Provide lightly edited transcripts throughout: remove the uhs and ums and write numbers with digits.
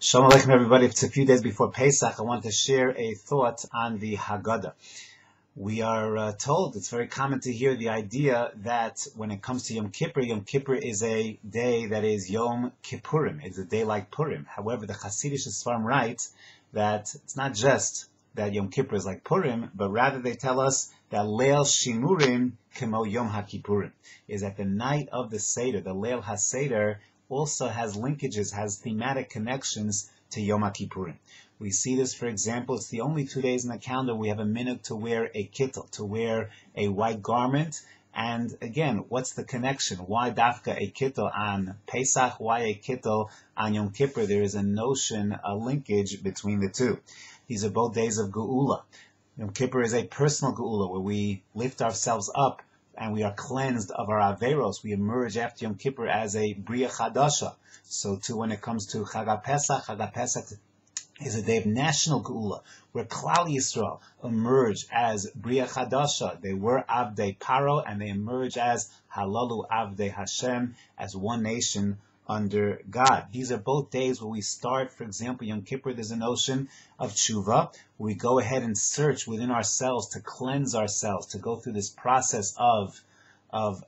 Shalom Aleichem, everybody. It's a few days before Pesach. I want to share a thought on the Haggadah. We are told, it's very common to hear the idea that when it comes to Yom Kippur is a day that is Yom Kippurim. It's a day like Purim. However, the Hasidic Sfarim write that it's not just that Yom Kippur is like Purim, but rather they tell us that Leil Shimurim kemo Yom HaKippurim is that the night of the Seder, the Leil HaSeder, also has linkages, has thematic connections to Yom HaKippurim. We see this, for example, it's the only 2 days in the calendar we have a minute to wear a kittel, to wear a white garment. And again, what's the connection? Why dafka a kittel on Pesach? Why a kittel on Yom Kippur? There is a notion, a linkage between the two. These are both days of Geula. Yom Kippur is a personal Geula where we lift ourselves up and we are cleansed of our averos. We emerge after Yom Kippur as a Bria Chadasha. So too when it comes to Chag HaPesach is a day of national Geula, where Klal Yisrael emerge as Bria Chadasha. They were Avdei Paro, and they emerge as Halalu Avdei Hashem, as one nation under God. These are both days where we start, for example, Yom Kippur, there's a notion of tshuva. We go ahead and search within ourselves to cleanse ourselves, to go through this process of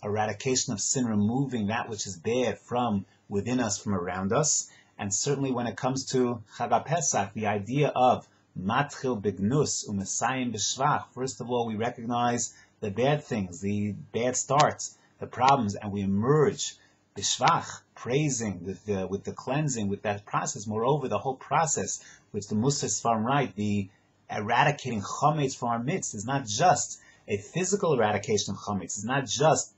eradication of sin, removing that which is bad from within us, from around us. And certainly when it comes to Chag HaPesach, the idea of matchil bignus umesayim b'shvach. First of all, we recognize the bad things, the bad starts, the problems, and we emerge b'shvach, praising with the cleansing, with that process. Moreover, the whole process, which the Musar Sfarim write, the eradicating chametz from our midst, is not just a physical eradication of chametz. It's not just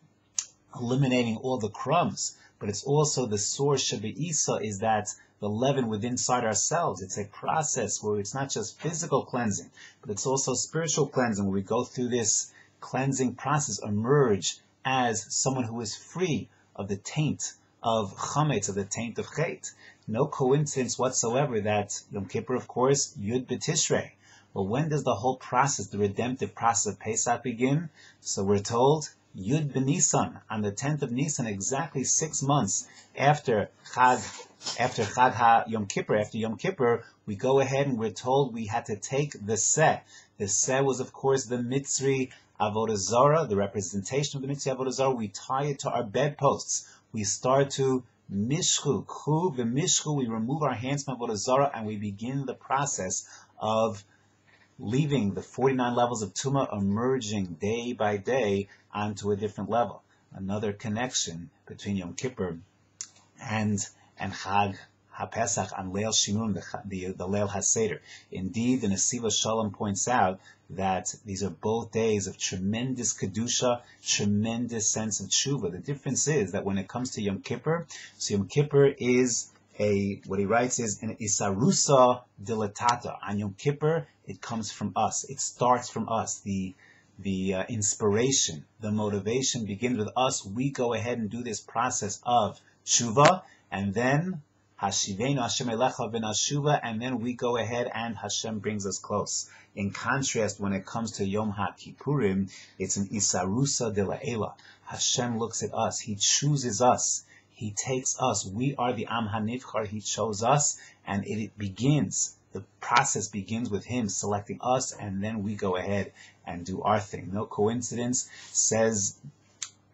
eliminating all the crumbs, but it's also the source Shabbat is that the leaven within inside ourselves. It's a process where it's not just physical cleansing, but it's also spiritual cleansing, where we go through this cleansing process, emerge as someone who is free of the taint of chametz, of the taint of chet. No coincidence whatsoever that Yom Kippur, of course, Yud B'Tishrei. Well, when does the whole process, the redemptive process of Pesach begin? So we're told Yud B'Nisan, on the 10th of Nisan, exactly 6 months after Chag Yom Kippur, after Yom Kippur, we go ahead and we're told we had to take the Seh. The Seh was, of course, the Mitzri Avodah Zarah, the representation of the Mitzri Avodah Zarah. We tie it to our bedposts. We start to mishchu, chu v'mishchu. We remove our hands from Avodah Zarah and we begin the process of leaving the 49 levels of Tumah, emerging day by day onto a different level. Another connection between Yom Kippur and Chag HaPesach on Leil Shimurim, the Leil HaSeder. Indeed, the Nesiva Shalom points out that these are both days of tremendous Kedusha, tremendous sense of tshuva. The difference is that when it comes to Yom Kippur, so Yom Kippur is what he writes is an isarusa dilatata. On Yom Kippur, it comes from us. It starts from us. The inspiration, the motivation begins with us. We go ahead and do this process of tshuva, and then Hashivenu Hashem Elecha v'nashuva, and then we go ahead and Hashem brings us close. In contrast, when it comes to Yom HaKippurim, it's an isarusa de la'ela. Hashem looks at us. He chooses us. He takes us. We are the Am HaNivchar. He chose us, and it begins. The process begins with Him selecting us, and then we go ahead and do our thing. No coincidence, says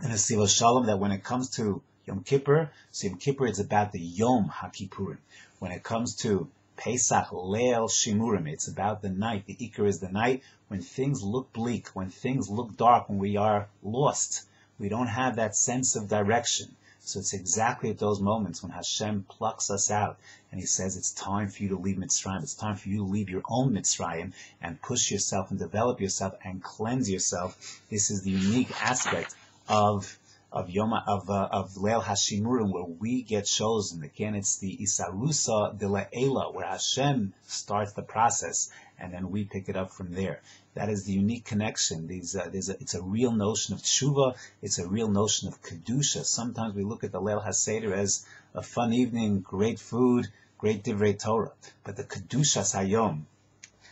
the Nesiva Shalom, that when it comes to Yom Kippur, so Yom Kippur is about the Yom HaKippurim. When it comes to Pesach, Leil Shimurim, it's about the night. The Iker is the night when things look bleak, when things look dark, when we are lost. We don't have that sense of direction. So it's exactly at those moments when Hashem plucks us out and He says, it's time for you to leave Mitzrayim. It's time for you to leave your own Mitzrayim and push yourself and develop yourself and cleanse yourself. This is the unique aspect of Leil HaShimurim, where we get chosen. Again, it's the Isarusa de La'ela, where Hashem starts the process, and then we pick it up from there. That is the unique connection. It's a real notion of tshuva. It's a real notion of kedusha. Sometimes we look at the Leil HaSeder as a fun evening, great food, great divrei Torah. But the kedushas hayom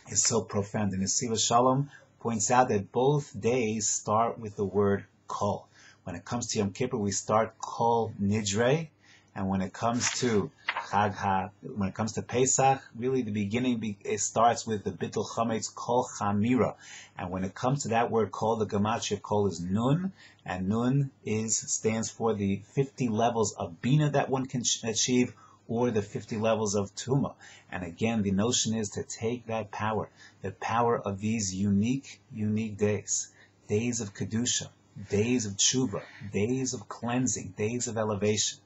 is so profound. And Nesiva Shalom points out that both days start with the word kol. When it comes to Yom Kippur, we start kol nidre, and when it comes to When it comes to Pesach, really the beginning it starts with the Bittul Chametz Kol Chamira. And when it comes to that word Kol, the Gematria Kol is Nun, and Nun stands for the 50 levels of Bina that one can achieve, or the 50 levels of Tuma. And again, the notion is to take that power, the power of these unique days of Kedusha, days of Tshuva, days of cleansing, days of elevation,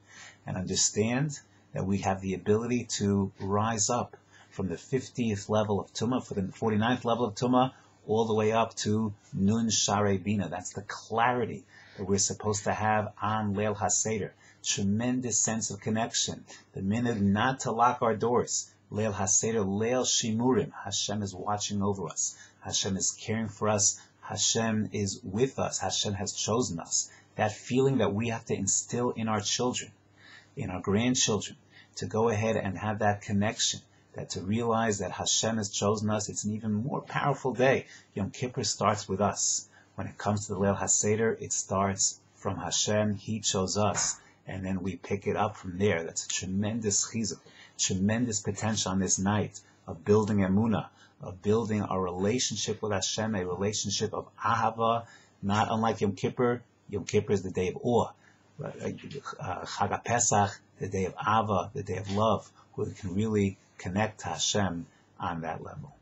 and understand that we have the ability to rise up from the 50th level of Tumah, for the 49th level of Tumah, all the way up to Nun Sha'arei Bina. That's the clarity that we're supposed to have on Leil HaSeder. Tremendous sense of connection. The minute not to lock our doors. Leil HaSeder, Leil Shimurim. Hashem is watching over us. Hashem is caring for us. Hashem is with us. Hashem has chosen us. That feeling that we have to instill in our children, in our grandchildren, to go ahead and have that connection, that to realize that Hashem has chosen us. It's an even more powerful day. Yom Kippur starts with us. When it comes to the Leil HaSeder, it starts from Hashem. He chose us. And then we pick it up from there. That's a tremendous chizuk, tremendous potential on this night of building emunah, of building our relationship with Hashem, a relationship of ahava, not unlike Yom Kippur. Yom Kippur is the day of awe. Chag HaPesach, the day of Ava, the day of love, where we can really connect to Hashem on that level.